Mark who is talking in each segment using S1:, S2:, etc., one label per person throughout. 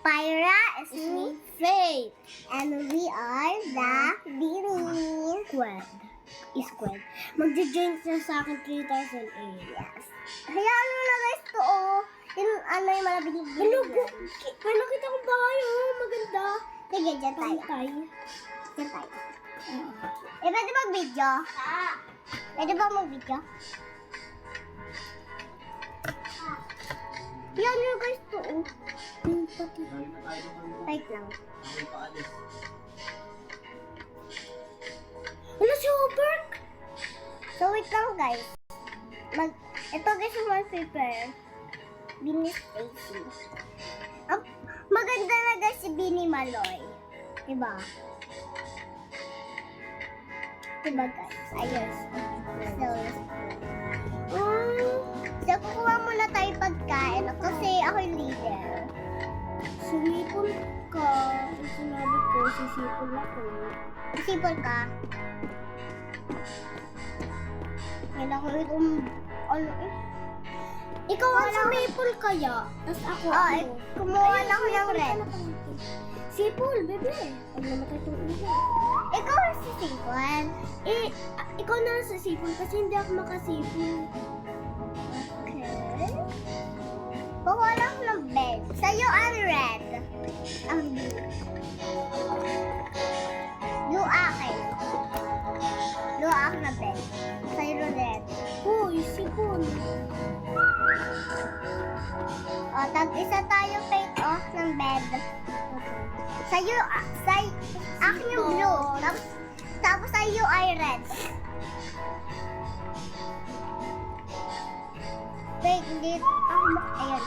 S1: Pyra is me,
S2: Faith.
S1: and we are the Beanie.
S2: Squad. Magja-join siya sa akin 3,000
S1: Yes. Hayaan mo na guys to, oh. Yung ano yung malabing
S2: Ano? May nakita kong bahay, oh. Maganda.
S1: Sige, dyan tayo.
S2: Pantay.
S1: Dyan tayo. Pwede ba video? Pwede ba mag-video? Yan yung guys to, oh. Wait lang.
S2: Ano si Hobart?
S1: So, wait lang guys. Ito guys yung wallpaper. Beanie Stacy. Maganda na guys si Beanie Maloy. Diba? Diba guys? Ayos. So, kukuha muna tayo pagkain kasi ako yung leader.
S2: Sumipon ka. Ang sinabi ko, sisipon ako.
S1: Sipol ka. Kailangan ko itong ano eh.
S2: Ikaw ang sumipon kaya. Tapos ako
S1: Kumuha na ako ng red.
S2: Sipol, bebe. Pag namatay itong ilo.
S1: Ikaw ang sisipol.
S2: Ikaw na lang sa sipol kasi hindi ako makasipol.
S1: Okay. Kukuha lang ako ng bed. Sa'yo ang red. Ang blue. Blue akin. Blue akin na bed. Sa'yo red.
S2: Hoy, sipol.
S1: O, tag-isa tayo fake off ng bed. Sa'yo, akin yung blue. Tapos sa'yo ay red. Wait, hindi. Ayan.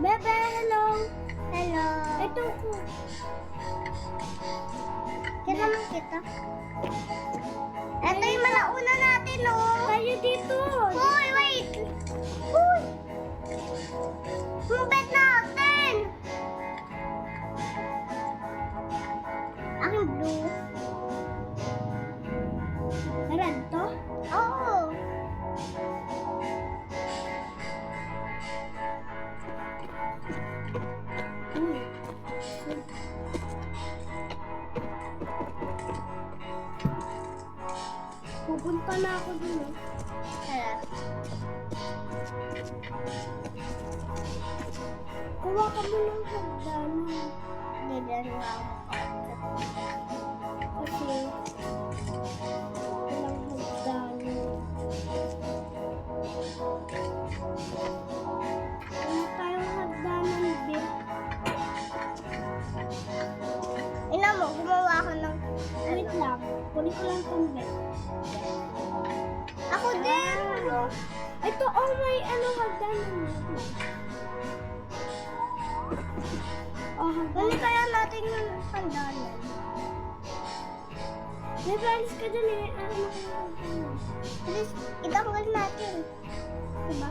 S2: Bebe, hello.
S1: Hello.
S2: Ito ko.
S1: Kailangan kita. Ito yung malauna natin, oh.
S2: Tayo dito.
S1: Hoy, wait. Hoy. Yung bed natin. Aking blue.
S2: Red to?
S1: Oo.
S2: Pupunta na ako dun, eh.
S1: Tara.
S2: Kuha ka mo ng hagdan.
S1: Hindi na rin ako.
S2: Kasi, walang hagdan. Ano tayong hagdanan, Bill?
S1: Ina mo, gumawa ako ng...
S2: Wait lang. Kunin ko lang itong bed.
S1: Ako din.
S2: Ito, oh, may hagdanan. Oh, hagdanan.
S1: Dali kaya natin yung handanan.
S2: May balis ka dun, eh. Ano ka yung hagdanan?
S1: Please, itanggal natin.
S2: Diba?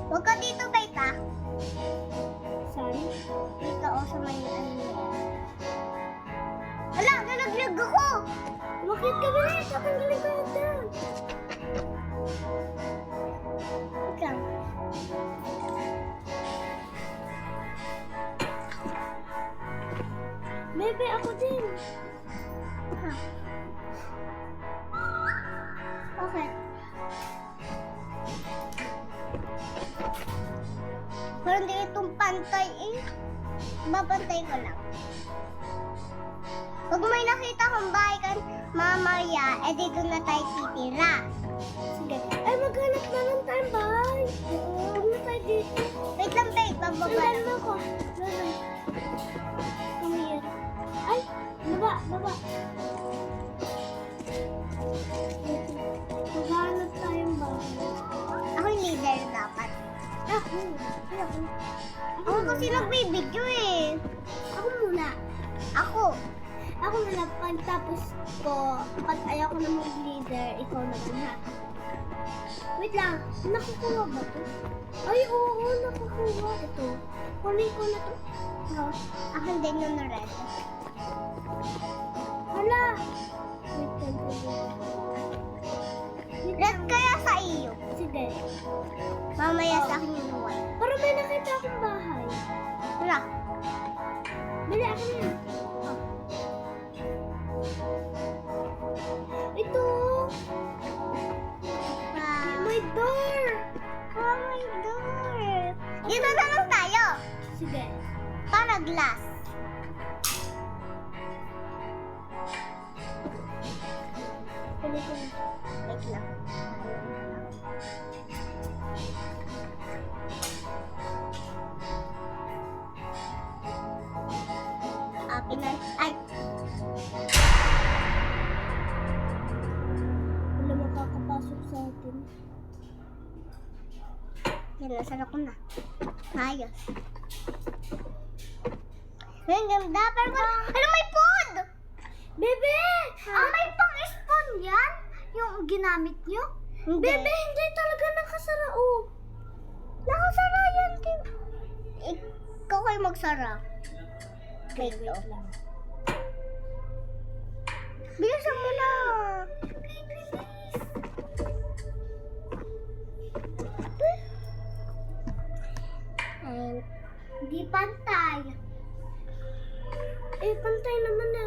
S1: Huwag ka dito, Beta.
S2: Sorry.
S1: Dito o sa may ano. Ala, nalaglag ako!
S2: Bakit ka ba rin? Tatanggalin ko yung down.
S1: Wait lang.
S2: Bebe, ako din.
S1: Ha. Okay. Pero hindi itong pantay eh. Babantay ko lang. Pag may nakita kong bahay kan Mama Maria, eh dito na tayo titira.
S2: Sige. Ay, maghanap na lang tayong bahay. Huwag na tayo dito.
S1: Wait lang, babe. Bababa
S2: Sundan
S1: lang.
S2: mo ako. Come here. Ay, baba, baba. Maghanap tayong bahay.
S1: Ako yung leader dapat.
S2: Ako. Ay, ako.
S1: Ako kasi nagbibidyo eh.
S2: Ako muna.
S1: Ako.
S2: Ako muna, pagtapos ko, pag ayaw ko na mag-leader, ikaw naman ha. Wait lang, nakukuha ba to? Ay, oo, nakukuha. Ito. Kunin ko na to. No.
S1: Akin din yung red.
S2: Hala! Wait lang. Kukunin ko na.
S1: Wait lang. Akin na. Ay!
S2: Wala makakapasok sa atin.
S1: Yan, nasara ko na. Ayos. Ang ganda. Pero ano may food?
S2: Bebe!
S1: May pang-spawn yan? Yung ginamit nyo? Hindi.
S2: Bebe, hindi talaga nakasara. Oh.
S1: Nakasara yan, Tim. Ikaw kayo magsara.
S2: Okay, wait lang.
S1: Bilisan mo na. Ay, hindi pantay.
S2: Eh, pantay naman na.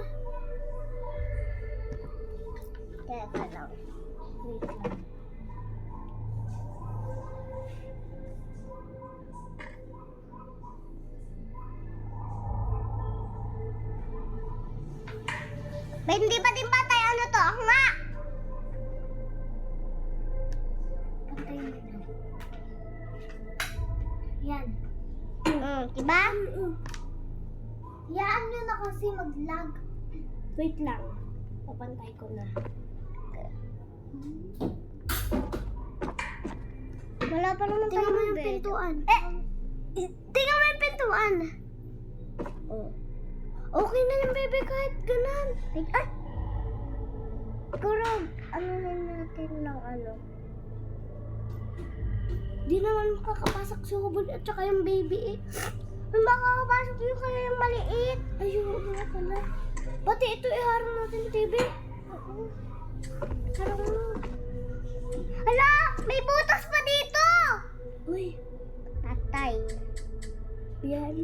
S1: Teka lang.
S2: Wait lang.
S1: Ba, hindi pa din pantay. Ano to? Ako nga.
S2: Pantay na lang. Yan.
S1: Diba?
S2: Yaan nyo na kasi mag-lag. Wait lang. Papantay ko na.
S1: Wala pa naman
S2: Tingnan mo
S1: tayong
S2: yung
S1: bed.
S2: pintuan.
S1: Tingnan mo yung pintuan.
S2: Oh. Okay na yung bebe kahit ganan.
S1: Ay! Siguro, ano na natin ng ano.
S2: Di naman makakapasok si Hubod at saka yung baby eh.
S1: Yung makakapasok yung kaya yung maliit.
S2: Ayun, nga pala. Pati ito iharang natin TV.
S1: Oo. Harang mo. Ala! May butas pa dito!
S2: Uy,
S1: Patay.
S2: yan.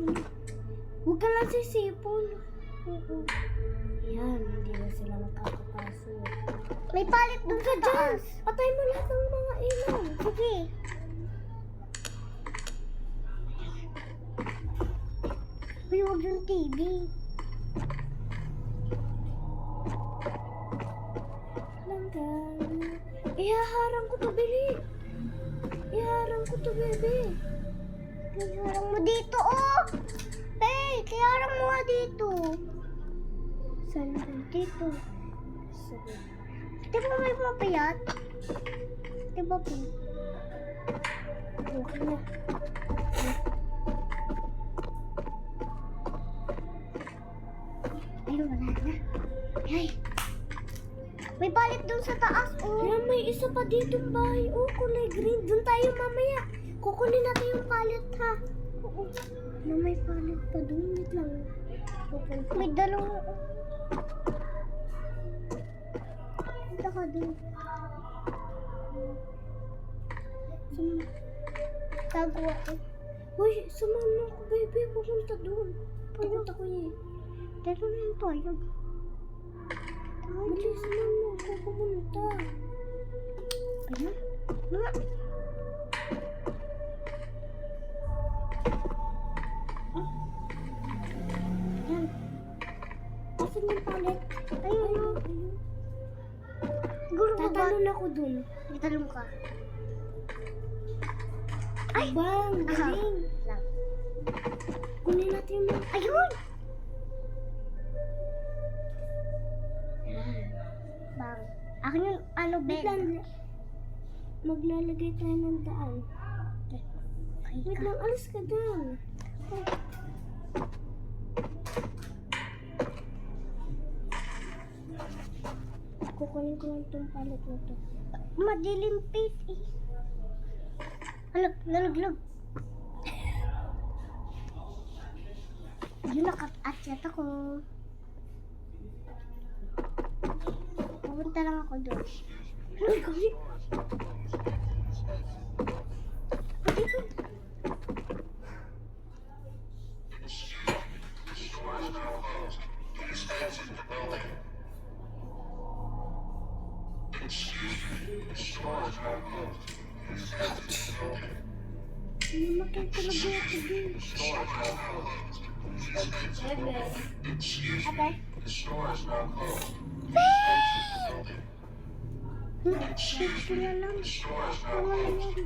S2: Huwag ka lang sisipon. Yan, hindi na sila makakapasok.
S1: May palit dun sa taas.
S2: Patay mo lahat ng mga ilaw.
S1: Sige. Uy, huwag yung TV.
S2: Langgan. Ihaharang ko to, Bili. Ihaharang ko to, bebe.
S1: Kayarang mo dito, oh! Hey, kayarang mo nga dito.
S2: Saan?
S1: Dito.
S2: Sabi.
S1: Di ba may mapayat? Di ba po?
S2: Okay na.
S1: Ay, wala na. Ay. May palit dun sa taas, oh.
S2: Kaya may isa pa ditong bahay. Oh, kulay green. Doon tayo mamaya. Kukunin natin yung palit, ha? Oo. Na may palit pa doon. Wait lang. Pupunta.
S1: May dalawa. Punta ka dun. Tago ako.
S2: Uy, sumama ako, baby. Pupunta doon. Pupunta ko eh.
S1: Dito na yung toyo.
S2: Bilis naman mo ako pumunta.
S1: Ayun. Mga.
S2: Yan. Asan yung palit?
S1: Ayun.
S2: Ayun.
S1: Siguro ba?
S2: Tatalon ako dun.
S1: Italong ka.
S2: Ay! Bang! Galing!
S1: Lang.
S2: Kunin natin yung mga...
S1: Ayun!
S2: Yan.
S1: Bang. Akin yung ano,
S2: Wait
S1: bed.
S2: lang. Maglalagay tayo ng daan.
S1: Ay,
S2: Wait lang, alis ka dun. Kukunin ko lang itong palit na to.
S1: Madilim face eh. Alag, nalaglag. Yun, nakak-atyat ako. Pupunta lang ako doon.
S2: Ay, kami!
S1: Dito.
S2: Namatay talaga ako din.
S1: Ate? Shit ko na lang. Ano nangyari?